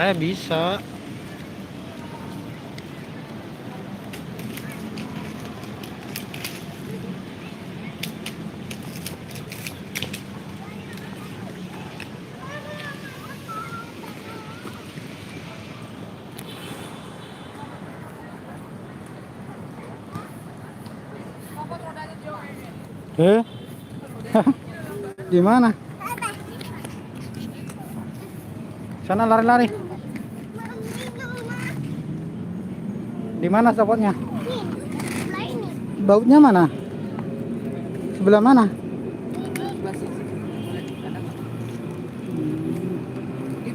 Bisa. Di mana? Sana lari-lari. Di mana spotnya? Bautnya mana? Sebelah mana?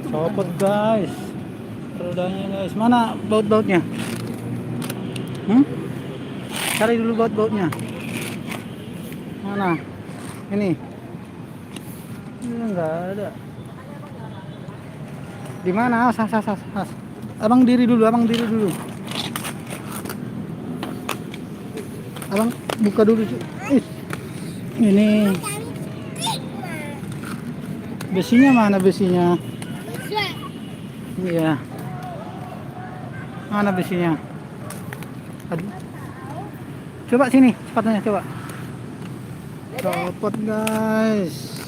Copot guys. Rodanya guys. Mana baut-bautnya? Cari dulu baut-bautnya. Mana? Ini. Ini enggak ada. Di mana? As. Abang diri dulu. Abang buka dulu. Ini. Besinya mana besinya? Iya. Mana besinya? Aduh. Coba sini sepatunya coba. Copot guys.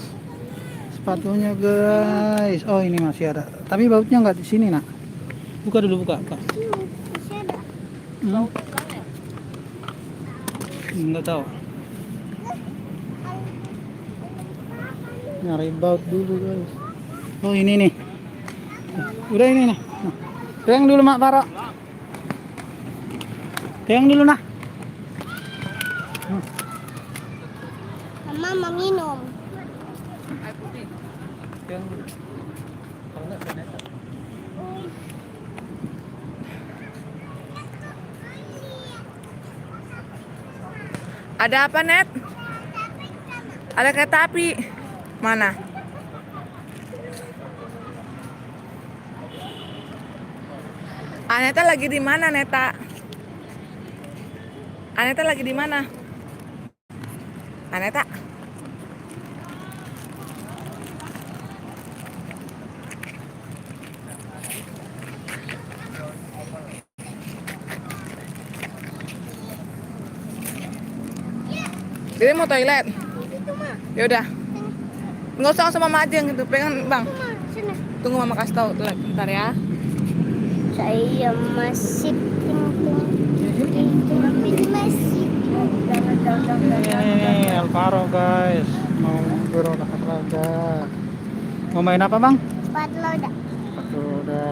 Sepatunya guys. Oh ini masih ada. Tapi bautnya nggak di sini nak. Buka dulu buka. Masih ada. Nggak tahu. Nyari baut dulu guys. Oh ini nih. Udah ini nih. Pegang dulu mak Taro. Pegang dulu nah. Mama mau minum. Pegang dulu. Ada apa, Net? Ada kereta api. Mana? Aneta lagi di mana, Neta? Aneta lagi di mana? Aneta? Dia mau toilet. Ya udah. Nggak usah sama mama aja gitu. Pengen bang. Tunggu mama kasih tahu tuh bentar ya. Saya masih Ini Alvaro guys. Mau berolahraga. Mau main apa bang? sepatu roda. Sepatu roda.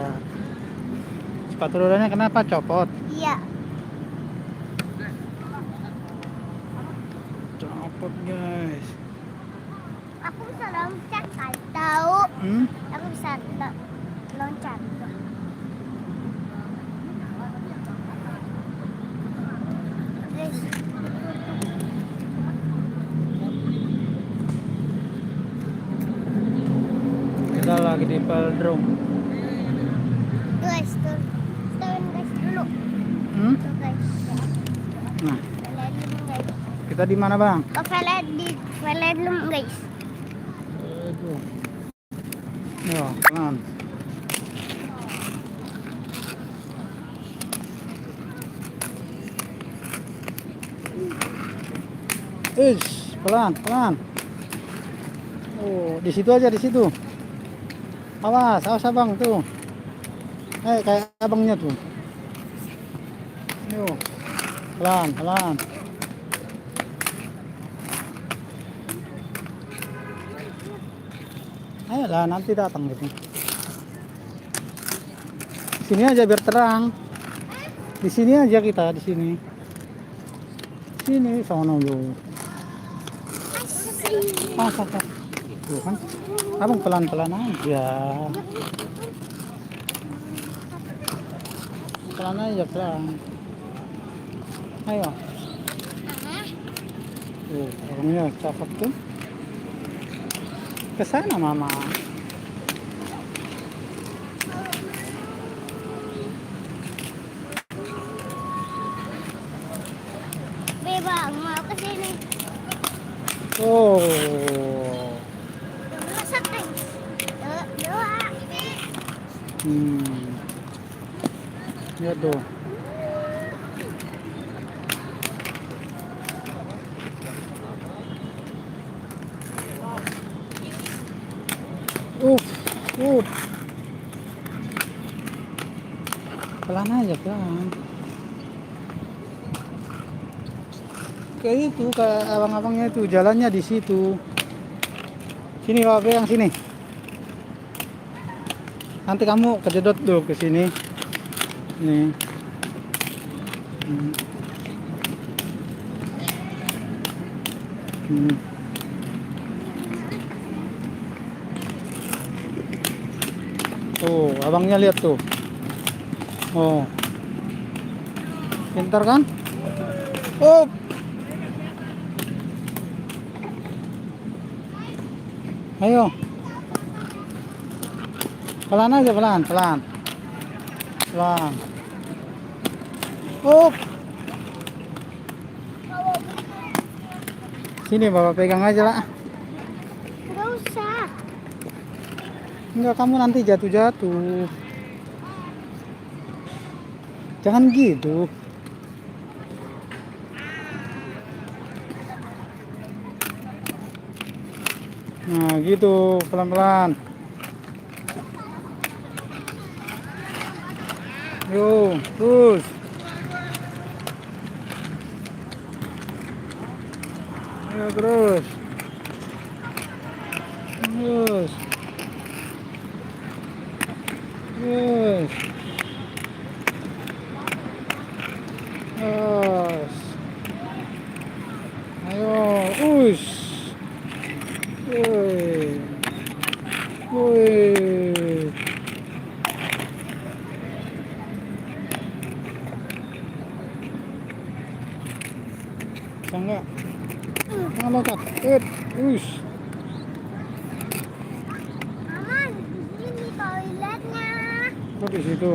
Sepatu rodanya kenapa copot? Iya. Copot guys. Aku bisa loncat kan tahu. Aku bisa loncat. Guys. Kita lagi di velodrome. Guys, turun guys dulu. Tuh guys. Nah, Velodrome guys. kita di mana bang? Ke velodrome guys. Aduh. Yo, pelan. Pelan. Oh, di situ aja di situ. Awas abang tuh. Kayak abangnya tuh. Yo. Pelan. Ayolah nanti datang gitu. Sini aja biar terang. Di sini aja kita di sini. Sini sono lu. Tuh kan. Abang pelan-pelan aja. Pelan aja pelan. Ayo. Tuh, orangnya cakep tuh. Ke sana mama. Bebang mau ke sini. Oh. Masak guys. Doa. Lihat tuh. Up, up. Pelan aja, pelan. Kayak itu, kayak abang-abangnya itu jalannya di situ. Sini Pak yang sini. Nanti kamu kejedot tuh ke sini. Nih. Hmm. Hmm. Tuh, abangnya lihat tuh. Oh. Pintar kan? Oh. Ayo. Pelan aja, pelan, pelan. Pelan. Oh. Sini Bapak pegang aja lah. Nggak usah. Enggak, kamu nanti jatuh-jatuh. Jangan gitu. Nah, gitu, pelan-pelan. Yo, terus. Ayo terus. Terus. Terus. Terus. Ayo, ush. Woi. Woi. Bisa enggak? Jangan loncat. Ush. Aman, di sini toiletnya. Kok di situ?